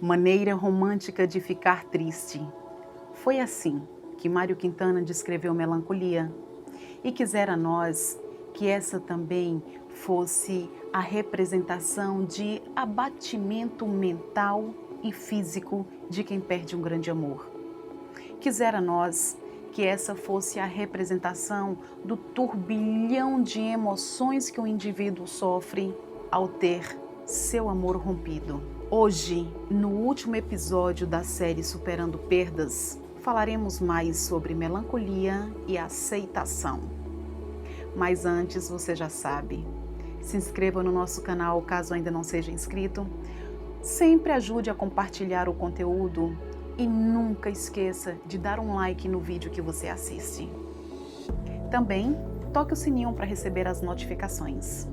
Maneira romântica de ficar triste. Foi assim que Mário Quintana descreveu melancolia e quisera nós que essa também fosse a representação de abatimento mental e físico de quem perde um grande amor. Quisera nós que essa fosse a representação do turbilhão de emoções que o indivíduo sofre ao ter seu amor rompido. Hoje, no último episódio da série Superando Perdas, falaremos mais sobre melancolia e aceitação. Mas antes, você já sabe, se inscreva no nosso canal caso ainda não seja inscrito, sempre ajude a compartilhar o conteúdo e nunca esqueça de dar um like no vídeo que você assiste. Também toque o sininho para receber as notificações.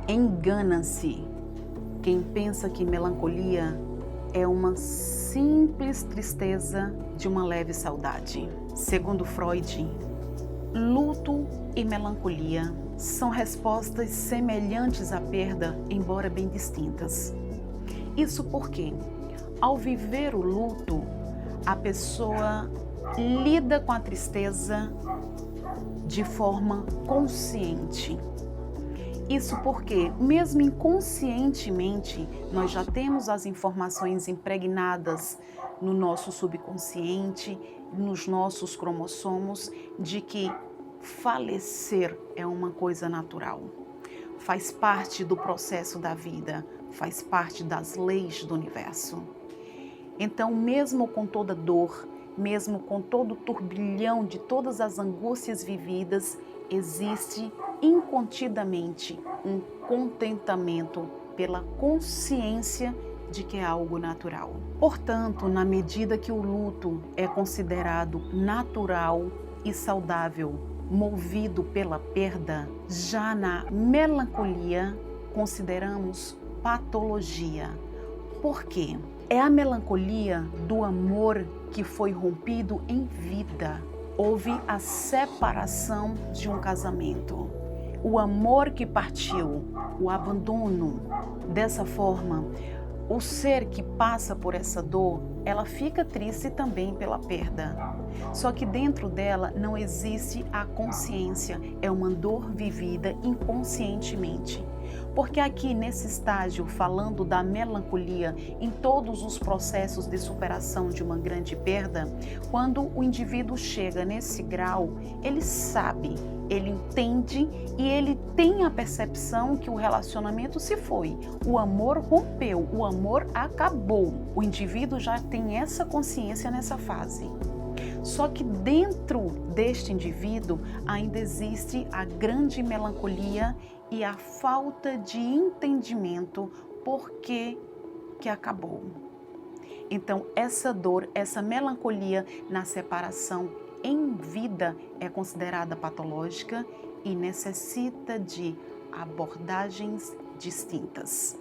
Engana-se quem pensa que melancolia é uma simples tristeza de uma leve saudade. Segundo Freud, luto e melancolia são respostas semelhantes à perda, embora bem distintas. Isso porque, ao viver o luto, a pessoa lida com a tristeza de forma consciente. Isso porque, mesmo inconscientemente, nós já temos as informações impregnadas no nosso subconsciente, nos nossos cromossomos, de que falecer é uma coisa natural. Faz parte do processo da vida, faz parte das leis do universo. Então, mesmo com toda dor, mesmo com todo o turbilhão de todas as angústias vividas, existe incontidamente um contentamento pela consciência de que é algo natural. Portanto, na medida que o luto é considerado natural e saudável, movido pela perda, já na melancolia consideramos patologia. Por quê? É a melancolia do amor que foi rompido em vida. Houve a separação de um casamento. O amor que partiu, o abandono. Dessa forma, o ser que passa por essa dor, ela fica triste também pela perda. Só que dentro dela não existe a consciência, é uma dor vivida inconscientemente. Porque aqui nesse estágio, falando da melancolia em todos os processos de superação de uma grande perda, quando o indivíduo chega nesse grau, ele sabe, ele entende e ele tem a percepção que o relacionamento se foi, o amor rompeu, o amor acabou. O indivíduo já tem essa consciência nessa fase. Só que dentro deste indivíduo ainda existe a grande melancolia e a falta de entendimento por que acabou. Então, essa dor, essa melancolia na separação em vida é considerada patológica e necessita de abordagens distintas.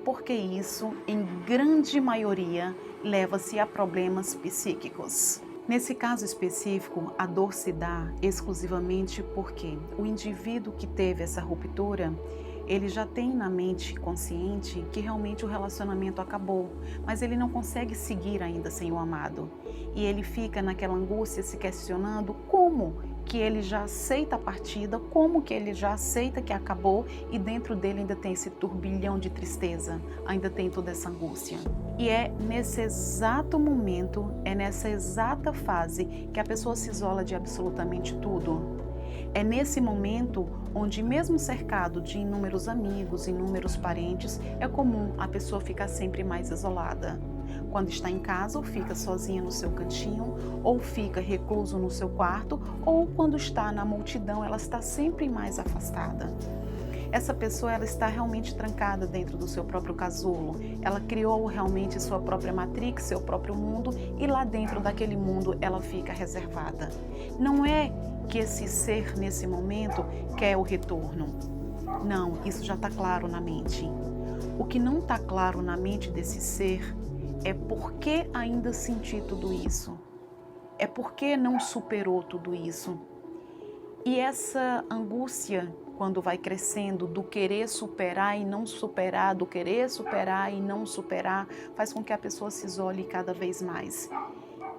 Porque isso, em grande maioria, leva-se a problemas psíquicos. Nesse caso específico, a dor se dá exclusivamente porque o indivíduo que teve essa ruptura, ele já tem na mente consciente que realmente o relacionamento acabou, mas ele não consegue seguir ainda sem o amado. E ele fica naquela angústia se questionando como que ele já aceita a partida, como que ele já aceita que acabou e dentro dele ainda tem esse turbilhão de tristeza, ainda tem toda essa angústia. E é nesse exato momento, é nessa exata fase que a pessoa se isola de absolutamente tudo. É nesse momento onde, mesmo cercado de inúmeros amigos, inúmeros parentes, é comum a pessoa ficar sempre mais isolada. Quando está em casa, ou fica sozinha no seu cantinho, ou fica recluso no seu quarto, ou quando está na multidão, ela está sempre mais afastada. Essa pessoa, ela está realmente trancada dentro do seu próprio casulo. Ela criou realmente sua própria matrix, seu próprio mundo, e lá dentro daquele mundo ela fica reservada. Não é que esse ser, nesse momento, quer o retorno. Não, isso já está claro na mente. O que não está claro na mente desse ser é por que ainda sentir tudo isso. é porque não superou tudo isso. E essa angústia, quando vai crescendo, do querer superar e não superar, do querer superar e não superar, faz com que a pessoa se isole cada vez mais.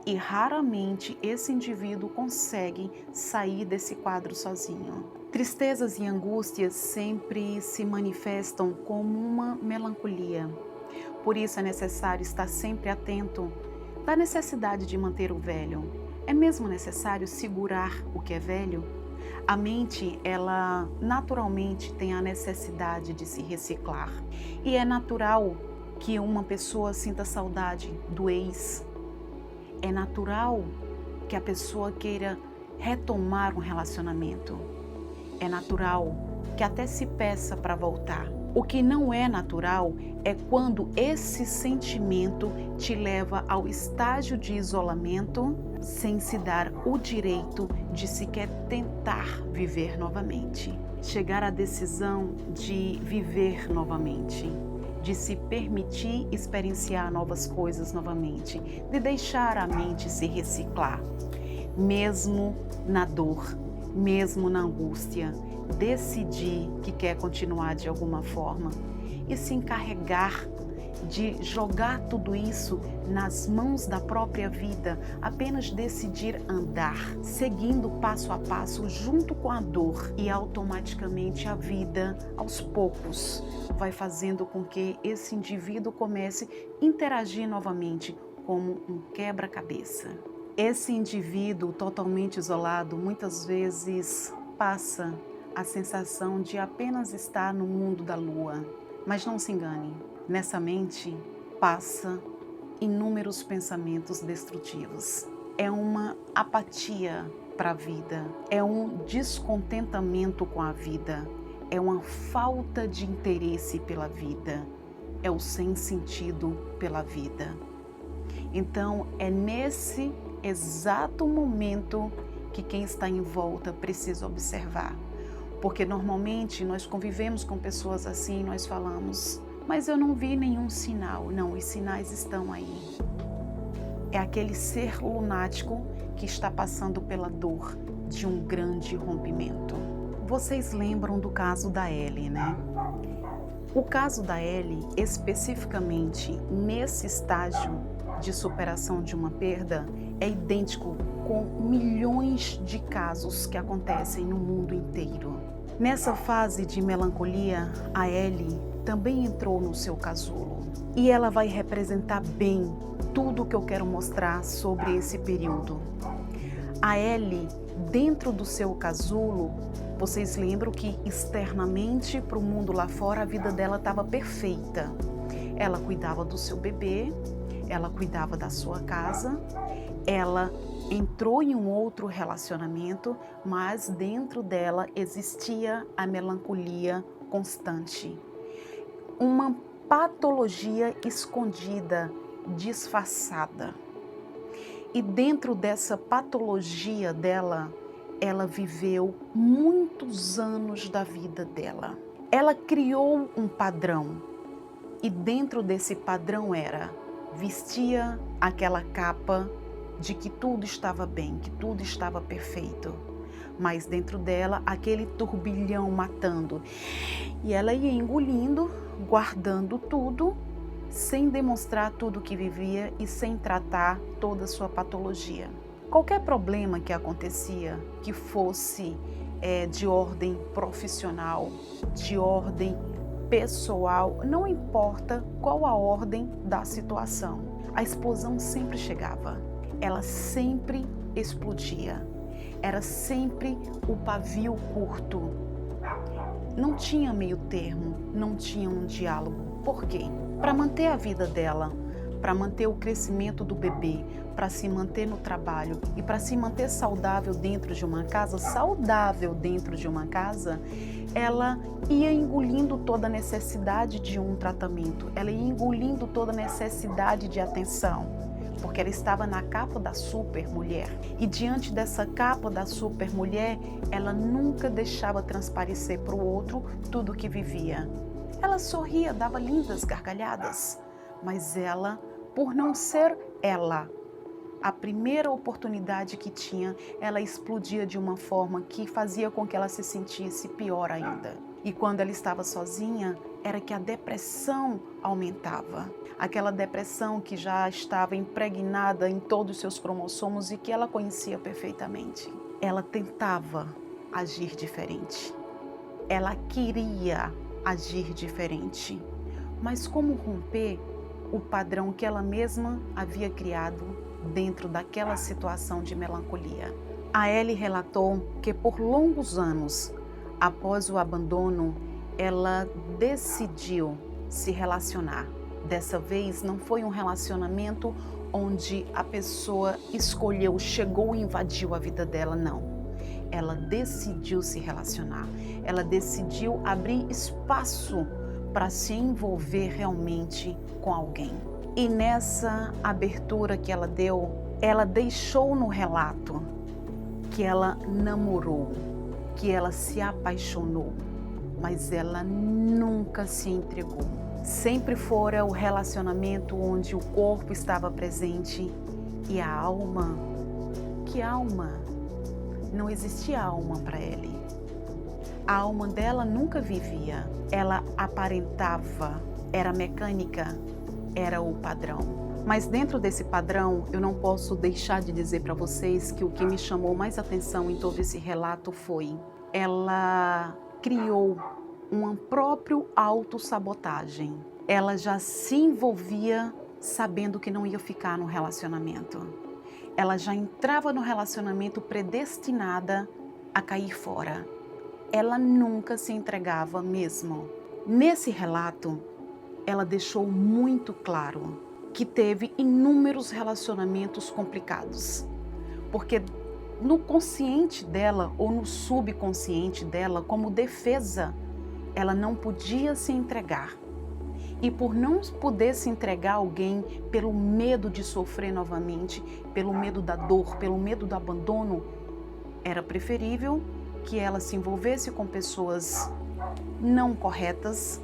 E raramente esse indivíduo consegue sair desse quadro sozinho. Tristezas e angústias sempre se manifestam como uma melancolia. Por isso é necessário estar sempre atento da necessidade de manter o velho. É mesmo necessário segurar o que é velho? A mente, ela naturalmente tem a necessidade de se reciclar. E é natural que uma pessoa sinta saudade do ex. É natural que a pessoa queira retomar um relacionamento. É natural que até se peça para voltar. O que não é natural é quando esse sentimento te leva ao estágio de isolamento sem se dar o direito de sequer tentar viver novamente. Chegar à decisão de viver novamente, de se permitir experienciar novas coisas novamente, de deixar a mente se reciclar, mesmo na dor, mesmo na angústia, decidir que quer continuar de alguma forma e se encarregar de jogar tudo isso nas mãos da própria vida, apenas decidir andar, seguindo passo a passo junto com a dor, e automaticamente a vida, aos poucos, vai fazendo com que esse indivíduo comece a interagir novamente como um quebra-cabeça. Esse indivíduo totalmente isolado muitas vezes passa a sensação de apenas estar no mundo da lua. Mas não se engane, nessa mente passa inúmeros pensamentos destrutivos. É uma apatia para a vida, é um descontentamento com a vida, é uma falta de interesse pela vida, é o sem sentido pela vida. Então é nesse exato momento que quem está em volta precisa observar. Porque normalmente nós convivemos com pessoas assim e nós falamos, mas eu não vi nenhum sinal. Não, os sinais estão aí. É aquele ser lunático que está passando pela dor de um grande rompimento. Vocês lembram do caso da Ellie, né? O caso da Ellie, especificamente nesse estágio de superação de uma perda, é idêntico com milhões de casos que acontecem no mundo inteiro. Nessa fase de melancolia, a Ellie também entrou no seu casulo. E ela vai representar bem tudo o que eu quero mostrar sobre esse período. A Ellie, dentro do seu casulo, vocês lembram que externamente para o mundo lá fora a vida dela estava perfeita. Ela cuidava do seu bebê, ela cuidava da sua casa, ela entrou em um outro relacionamento, mas dentro dela existia a melancolia constante. Uma patologia escondida, disfarçada. E dentro dessa patologia dela, ela viveu muitos anos da vida dela. Ela criou um padrão. E dentro desse padrão vestia aquela capa de que tudo estava bem, que tudo estava perfeito. Mas dentro dela, aquele turbilhão matando. E ela ia engolindo, guardando tudo, sem demonstrar tudo que vivia e sem tratar toda a sua patologia. Qualquer problema que acontecia, que fosse de ordem profissional, de ordem pessoal, não importa qual a ordem da situação, a explosão sempre chegava. Ela sempre explodia. Era sempre o pavio curto. Não tinha meio termo, não tinha um diálogo. Por quê? Para manter a vida dela, para manter o crescimento do bebê, para se manter no trabalho e para se manter saudável dentro de uma casa, ela ia engolindo toda a necessidade de um tratamento, ela ia engolindo toda a necessidade de atenção, porque ela estava na capa da super mulher. E diante dessa capa da super mulher, ela nunca deixava transparecer para o outro tudo o que vivia. Ela sorria, dava lindas gargalhadas, mas ela, por não ser ela, a primeira oportunidade que tinha, ela explodia de uma forma que fazia com que ela se sentisse pior ainda. E quando ela estava sozinha, era que a depressão aumentava. Aquela depressão que já estava impregnada em todos os seus cromossomos e que ela conhecia perfeitamente. Ela tentava agir diferente. Ela queria agir diferente. Mas como romper o padrão que ela mesma havia criado dentro daquela situação de melancolia? A Ellie relatou que por longos anos, após o abandono, ela decidiu se relacionar. Dessa vez não foi um relacionamento onde a pessoa escolheu, chegou e invadiu a vida dela, não. Ela decidiu se relacionar. Ela decidiu abrir espaço para se envolver realmente com alguém. E nessa abertura que ela deu, ela deixou no relato que ela namorou, que ela se apaixonou, mas ela nunca se entregou. Sempre fora o relacionamento onde o corpo estava presente e a alma. Que alma? Não existia alma para ele. A alma dela nunca vivia. Ela aparentava, era mecânica, era o padrão. Mas dentro desse padrão, eu não posso deixar de dizer para vocês que o que me chamou mais atenção em todo esse relato foi: ela criou uma própria autossabotagem. Ela já se envolvia sabendo que não ia ficar no relacionamento. Ela já entrava no relacionamento predestinada a cair fora. Ela nunca se entregava mesmo. Nesse relato, ela deixou muito claro que teve inúmeros relacionamentos complicados. Porque no consciente dela ou no subconsciente dela, como defesa, ela não podia se entregar. E por não poder se entregar a alguém pelo medo de sofrer novamente, pelo medo da dor, pelo medo do abandono, era preferível que ela se envolvesse com pessoas não corretas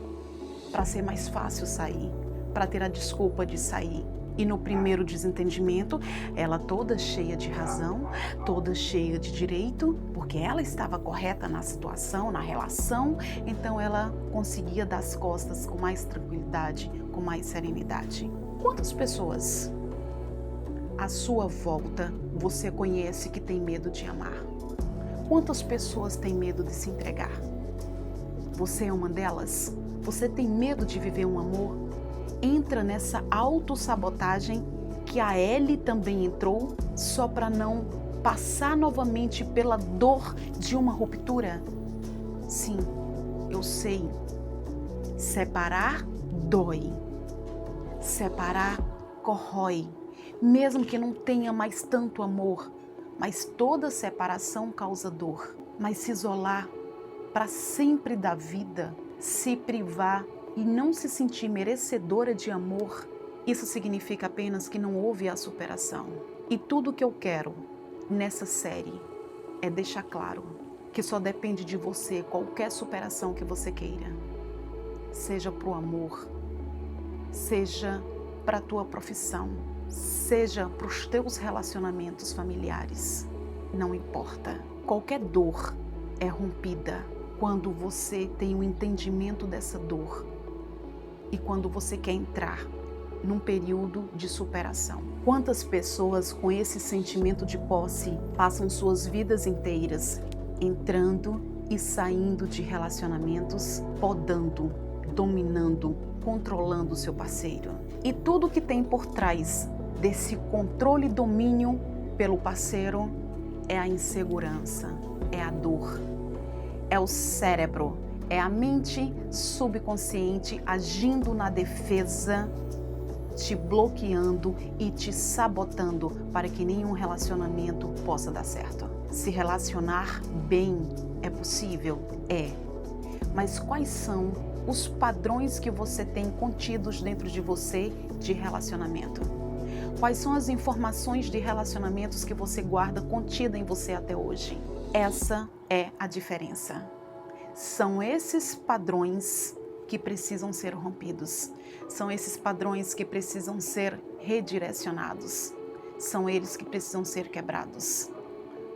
para ser mais fácil sair, para ter a desculpa de sair. E no primeiro desentendimento, ela toda cheia de razão, toda cheia de direito, porque ela estava correta na situação, na relação, então ela conseguia dar as costas com mais tranquilidade, com mais serenidade. Quantas pessoas à sua volta você conhece que tem medo de amar? Quantas pessoas têm medo de se entregar? Você é uma delas? Você tem medo de viver um amor? Entra nessa autossabotagem que a Ellie também entrou, só para não passar novamente pela dor de uma ruptura? Sim, eu sei. Separar dói. Separar corrói. Mesmo que não tenha mais tanto amor, mas toda separação causa dor. Mas se isolar para sempre da vida, se privar e não se sentir merecedora de amor, isso significa apenas que não houve a superação. E tudo que eu quero nessa série é deixar claro que só depende de você qualquer superação que você queira. Seja para o amor, seja para a tua profissão, seja para os teus relacionamentos familiares. Não importa. Qualquer dor é rompida quando você tem um entendimento dessa dor e quando você quer entrar num período de superação. Quantas pessoas com esse sentimento de posse passam suas vidas inteiras entrando e saindo de relacionamentos, podando, dominando, controlando o seu parceiro. E tudo que tem por trás desse controle e domínio pelo parceiro é a insegurança, é a dor, é o cérebro, é a mente subconsciente agindo na defesa, te bloqueando e te sabotando para que nenhum relacionamento possa dar certo. Se relacionar bem é possível? É. Mas quais são os padrões que você tem contidos dentro de você de relacionamento? Quais são as informações de relacionamentos que você guarda contida em você até hoje? Essa é a diferença. São esses padrões que precisam ser rompidos. São esses padrões que precisam ser redirecionados. são eles que precisam ser quebrados,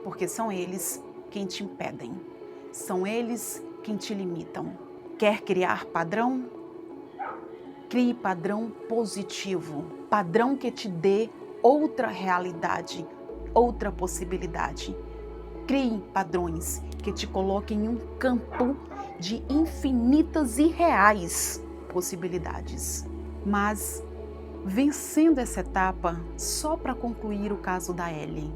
porque são eles quem te impedem, são eles quem te limitam. Quer criar padrão? Crie padrão positivo, padrão que te dê outra realidade, outra possibilidade. Crie padrões que te coloquem em um campo de infinitas e reais possibilidades. Mas, vencendo essa etapa, só para concluir o caso da Ellie.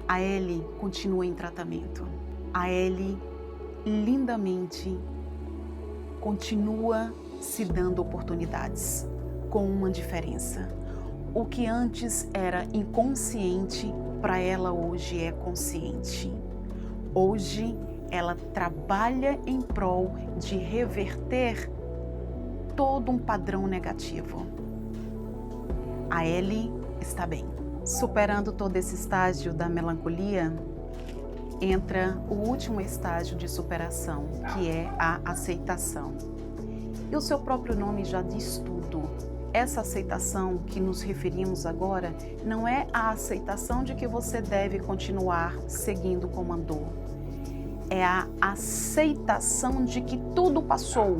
A Ellie continua em tratamento. A Ellie, lindamente, continua se dando oportunidades, com uma diferença. O que antes era inconsciente, para ela hoje é consciente. Hoje ela trabalha em prol de reverter todo um padrão negativo. A Ellie está bem. Superando todo esse estágio da melancolia, entra o último estágio de superação, que é a aceitação. E o seu próprio nome já diz tudo. Essa aceitação que nos referimos agora não é a aceitação de que você deve continuar seguindo como andou. É a aceitação de que tudo passou.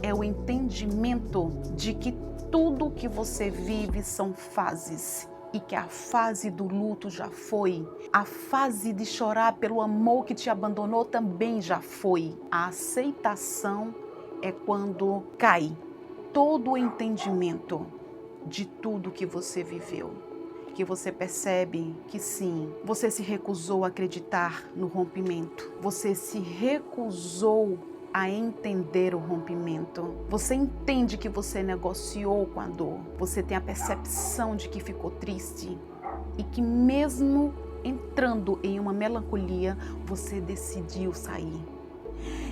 É o entendimento de que tudo que você vive são fases e que a fase do luto já foi. A fase de chorar pelo amor que te abandonou também já foi. A aceitação é quando cai todo o entendimento de tudo que você viveu, que você percebe que sim, você se recusou a acreditar no rompimento, você se recusou a entender o rompimento, você entende que você negociou com a dor, você tem a percepção de que ficou triste e que mesmo entrando em uma melancolia, você decidiu sair.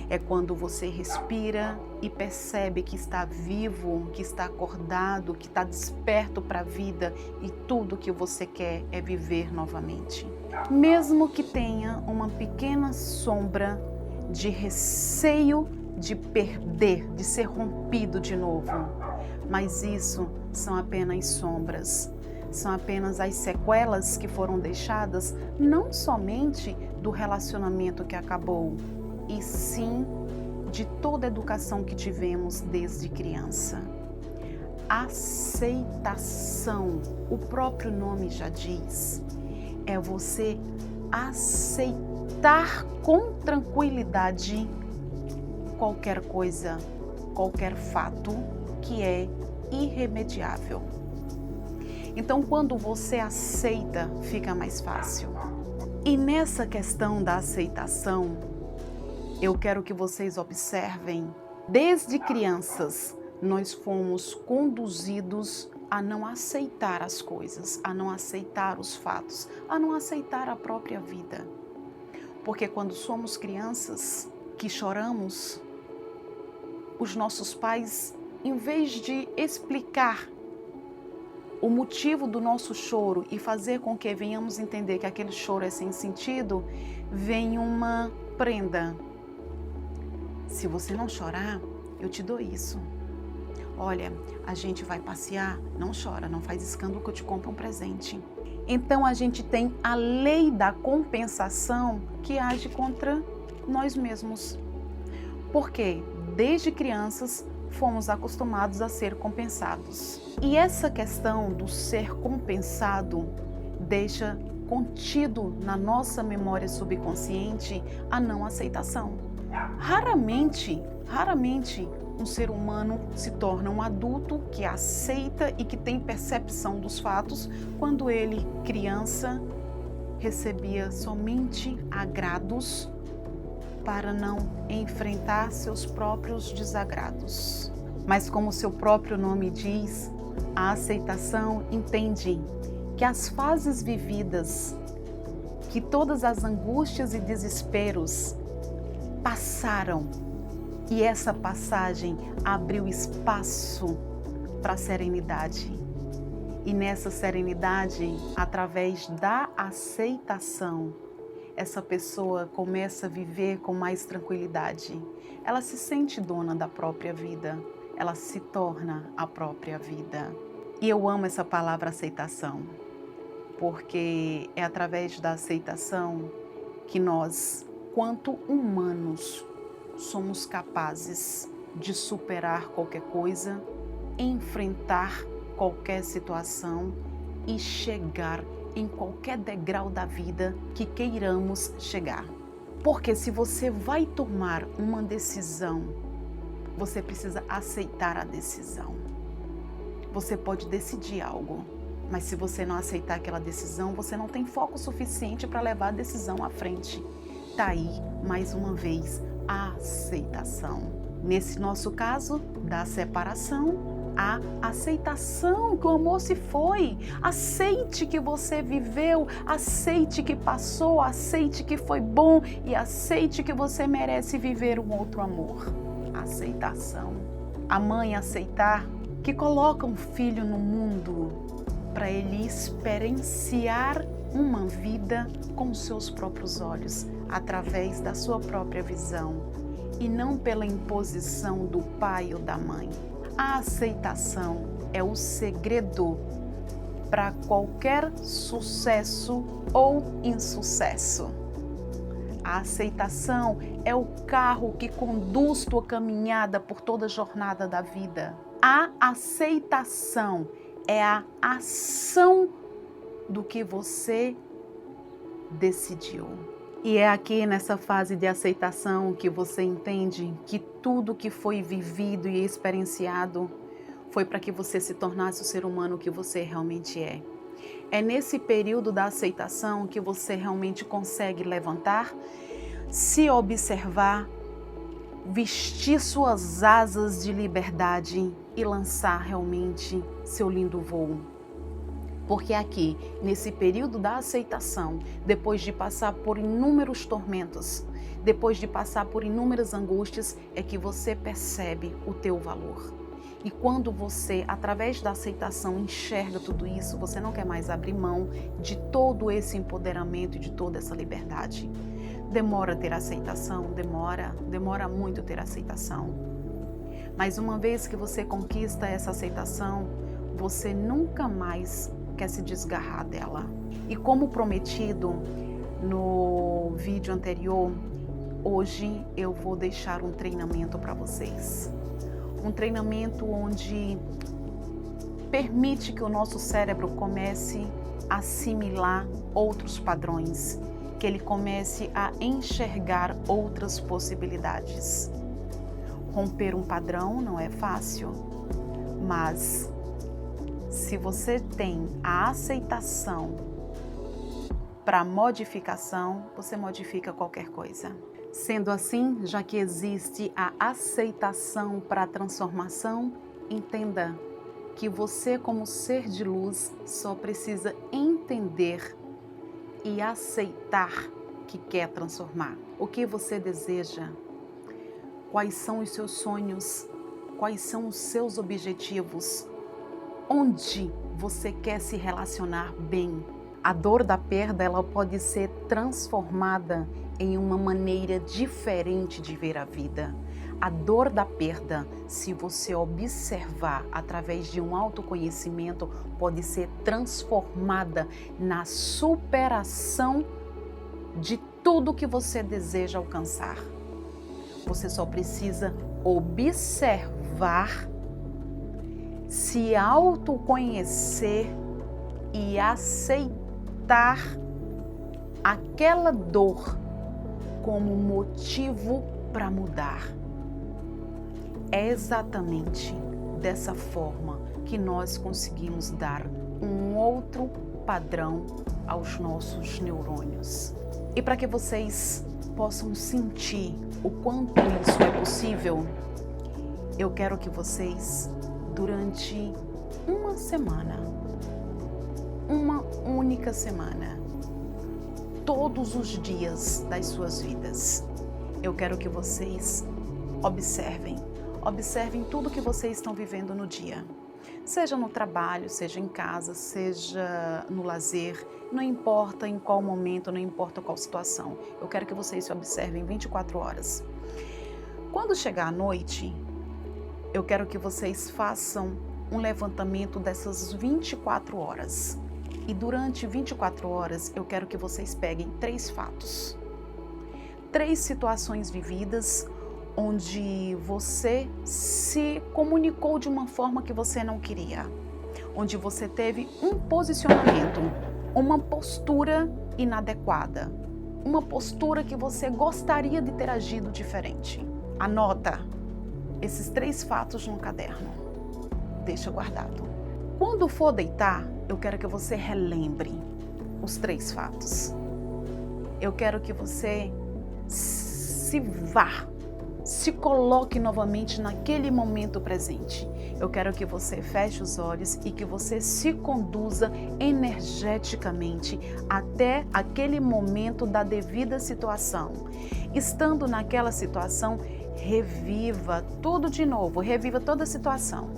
É quando você respira e percebe que está vivo, que está acordado, que está desperto para a vida e tudo que você quer é viver novamente. Mesmo que tenha uma pequena sombra de receio de perder, de ser rompido de novo. Mas isso são apenas sombras, são apenas as sequelas que foram deixadas não somente do relacionamento que acabou, e sim de toda a educação que tivemos desde criança. Aceitação, o próprio nome já diz, é você aceitar com tranquilidade qualquer coisa, qualquer fato que é irremediável. Então, quando você aceita, fica mais fácil. E nessa questão da aceitação, eu quero que vocês observem, desde crianças, nós fomos conduzidos a não aceitar as coisas, a não aceitar os fatos, a não aceitar a própria vida. Porque quando somos crianças, que choramos, os nossos pais, em vez de explicar o motivo do nosso choro e fazer com que venhamos entender que aquele choro é sem sentido, vem uma prenda. Se você não chorar, eu te dou isso. Olha, a gente vai passear, não chora, não faz escândalo que eu te compro um presente. Então a gente tem a lei da compensação que age contra nós mesmos. Porque desde crianças fomos acostumados a ser compensados. E essa questão do ser compensado deixa contido na nossa memória subconsciente a não aceitação. Raramente um ser humano se torna um adulto que aceita e que tem percepção dos fatos quando ele, criança, recebia somente agrados para não enfrentar seus próprios desagrados. Mas como seu próprio nome diz, a aceitação entende que as fases vividas, que todas as angústias e desesperos passaram, e essa passagem abriu espaço para a serenidade. E nessa serenidade, através da aceitação, essa pessoa começa a viver com mais tranquilidade. Ela se sente dona da própria vida, ela se torna a própria vida. E eu amo essa palavra aceitação, porque é através da aceitação que nós, quanto humanos, somos capazes de superar qualquer coisa, enfrentar qualquer situação e chegar em qualquer degrau da vida que queiramos chegar. Porque se você vai tomar uma decisão, você precisa aceitar a decisão. Você pode decidir algo, mas se você não aceitar aquela decisão, você não tem foco suficiente para levar a decisão à frente. Tá aí, mais uma vez, a aceitação. Nesse nosso caso, da separação, a aceitação que o amor se foi. Aceite que você viveu, aceite que passou, aceite que foi bom e aceite que você merece viver um outro amor. Aceitação. A mãe aceitar que coloca um filho no mundo para ele experienciar uma vida com seus próprios olhos, através da sua própria visão e não pela imposição do pai ou da mãe. A aceitação é o segredo para qualquer sucesso ou insucesso. A aceitação é o carro que conduz tua caminhada por toda a jornada da vida. A aceitação é a ação do que você decidiu. E é aqui nessa fase de aceitação que você entende que tudo que foi vivido e experienciado foi para que você se tornasse o ser humano que você realmente é. É nesse período da aceitação que você realmente consegue levantar, se observar, vestir suas asas de liberdade e lançar realmente seu lindo voo. Porque aqui, nesse período da aceitação, depois de passar por inúmeros tormentos, depois de passar por inúmeras angústias, é que você percebe o teu valor. E quando você, através da aceitação, enxerga tudo isso, você não quer mais abrir mão de todo esse empoderamento e de toda essa liberdade. Demora ter aceitação? Demora muito ter aceitação. Mas uma vez que você conquista essa aceitação, você nunca mais quer se desgarrar dela. E como prometido no vídeo anterior, hoje eu vou deixar um treinamento para vocês. Um treinamento onde permite que o nosso cérebro comece a assimilar outros padrões, que ele comece a enxergar outras possibilidades. Romper um padrão não é fácil, mas se você tem a aceitação para modificação, você modifica qualquer coisa. Sendo assim, já que existe a aceitação para a transformação, entenda que você, como ser de luz, só precisa entender e aceitar que quer transformar. O que você deseja? Quais são os seus sonhos? Quais são os seus objetivos? Onde você quer se relacionar bem? A dor da perda, ela pode ser transformada em uma maneira diferente de ver a vida. A dor da perda, se você observar através de um autoconhecimento, pode ser transformada na superação de tudo que você deseja alcançar. Você só precisa observar, se autoconhecer e aceitar aquela dor como motivo para mudar. É exatamente dessa forma que nós conseguimos dar um outro padrão aos nossos neurônios. E para que vocês possam sentir o quanto isso é possível, eu quero que vocês, durante uma semana, uma única semana, todos os dias das suas vidas, eu quero que vocês observem tudo que vocês estão vivendo no dia. Seja no trabalho, seja em casa, seja no lazer, não importa em qual momento, não importa qual situação. Eu quero que vocês se observem 24 horas. Quando chegar a noite, eu quero que vocês façam um levantamento dessas 24 horas. E durante 24 horas, eu quero que vocês peguem 3 fatos. 3 situações vividas onde você se comunicou de uma forma que você não queria. Onde você teve um posicionamento, uma postura inadequada. Uma postura que você gostaria de ter agido diferente. Anota esses 3 fatos no caderno. Deixa guardado. Quando for deitar, eu quero que você relembre os 3 fatos. Eu quero que você se vá, se coloque novamente naquele momento presente. Eu quero que você feche os olhos e que você se conduza energeticamente até aquele momento da devida situação. Estando naquela situação, reviva tudo de novo, reviva toda a situação.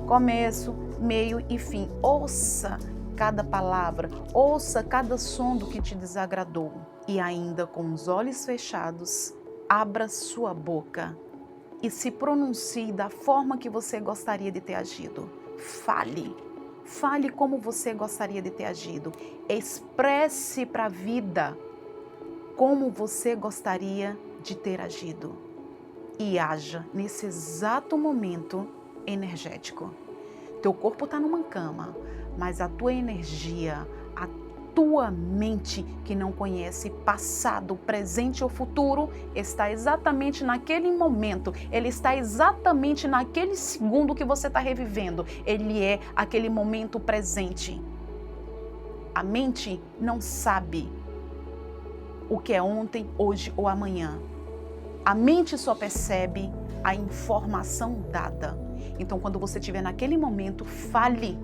Começo, meio e fim. Ouça cada palavra, ouça cada som do que te desagradou. E ainda com os olhos fechados, abra sua boca e se pronuncie da forma que você gostaria de ter agido. Fale. Fale como você gostaria de ter agido. Expresse para a vida como você gostaria de ter agido. E haja nesse exato momento energético. Teu corpo está numa cama, mas a tua energia, a tua mente que não conhece passado, presente ou futuro, está exatamente naquele momento, ele está exatamente naquele segundo que você está revivendo, ele é aquele momento presente. A mente não sabe o que é ontem, hoje ou amanhã. A mente só percebe a informação dada. Então, quando você estiver naquele momento, fale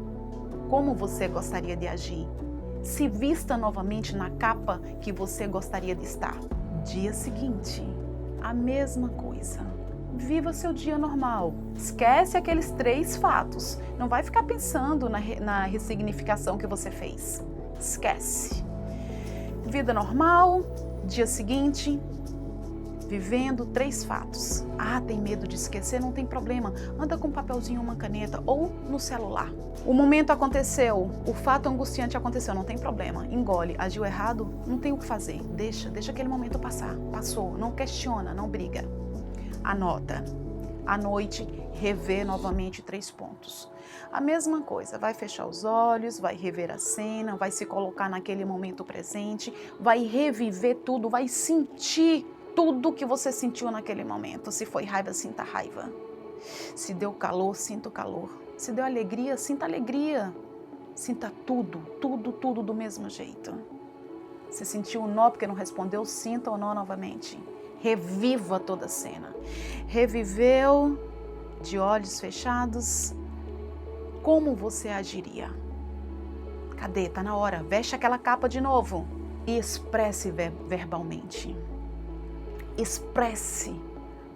como você gostaria de agir. Se vista novamente na capa que você gostaria de estar. Dia seguinte, a mesma coisa. Viva seu dia normal. Esquece aqueles 3 fatos. Não vai ficar pensando na ressignificação que você fez. Esquece. Vida normal, dia seguinte, vivendo 3 fatos. Ah, tem medo de esquecer? Não tem problema. Anda com um papelzinho, uma caneta ou no celular. O momento aconteceu, o fato angustiante aconteceu, não tem problema. Engole, agiu errado, não tem o que fazer. Deixa aquele momento passar. Passou, não questiona, não briga. Anota. À noite, rever novamente 3 pontos. A mesma coisa, vai fechar os olhos, vai rever a cena, vai se colocar naquele momento presente, vai reviver tudo, vai sentir tudo que você sentiu naquele momento. Se foi raiva, sinta raiva. Se deu calor, sinta o calor. Se deu alegria, sinta alegria. Sinta tudo do mesmo jeito. Se sentiu um nó porque não respondeu, sinta o nó novamente. Reviva toda a cena. Reviveu, de olhos fechados, como você agiria? Cadê? Tá na hora. Veste aquela capa de novo e expresse verbalmente. Expresse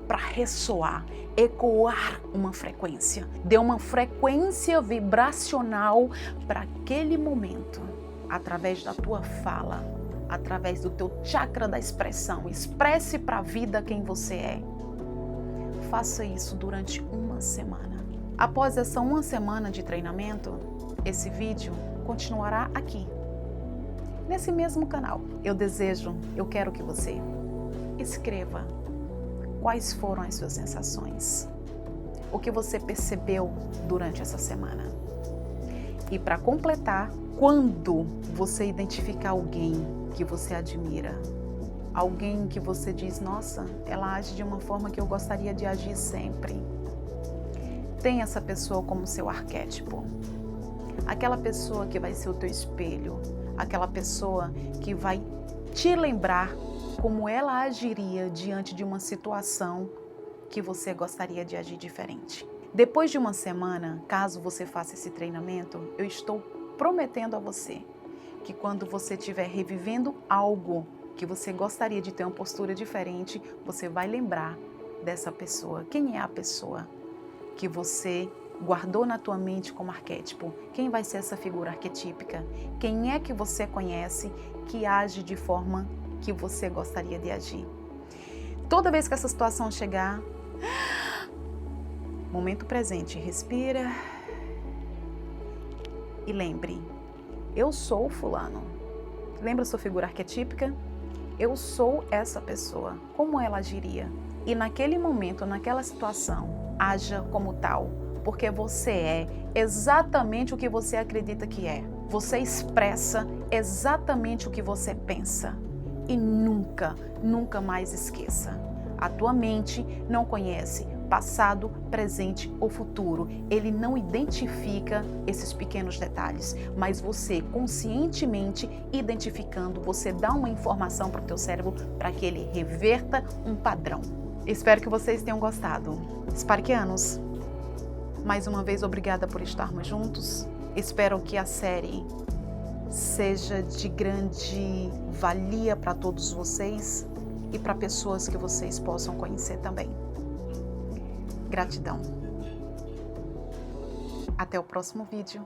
para ressoar, ecoar uma frequência. Dê uma frequência vibracional para aquele momento, através da tua fala, através do teu chakra da expressão. Expresse para a vida quem você é. Faça isso durante uma semana. Após essa uma semana de treinamento, esse vídeo continuará aqui, nesse mesmo canal. Eu quero que você escreva quais foram as suas sensações, o que você percebeu durante essa semana. E para completar, quando você identificar alguém que você admira, alguém que você diz, nossa, ela age de uma forma que eu gostaria de agir sempre. Tenha essa pessoa como seu arquétipo. Aquela pessoa que vai ser o teu espelho, aquela pessoa que vai te lembrar como ela agiria diante de uma situação que você gostaria de agir diferente. Depois de uma semana, caso você faça esse treinamento, eu estou prometendo a você que quando você estiver revivendo algo que você gostaria de ter uma postura diferente, você vai lembrar dessa pessoa. Quem é a pessoa que você guardou na tua mente como arquétipo? Quem vai ser essa figura arquetípica? Quem é que você conhece que age de forma que você gostaria de agir? Toda vez que essa situação chegar, momento presente, respira e lembre, eu sou fulano. Lembra sua figura arquetípica? Eu sou essa pessoa. Como ela agiria? E naquele momento, naquela situação, haja como tal, porque você é exatamente o que você acredita que é. Você expressa exatamente o que você pensa. E nunca, nunca mais esqueça. A tua mente não conhece passado, presente ou futuro. Ele não identifica esses pequenos detalhes, mas você conscientemente identificando, você dá uma informação para o teu cérebro para que ele reverta um padrão. Espero que vocês tenham gostado. Sparkianos, mais uma vez obrigada por estarmos juntos. Espero que a série seja de grande valia para todos vocês e para pessoas que vocês possam conhecer também. Gratidão. Até o próximo vídeo.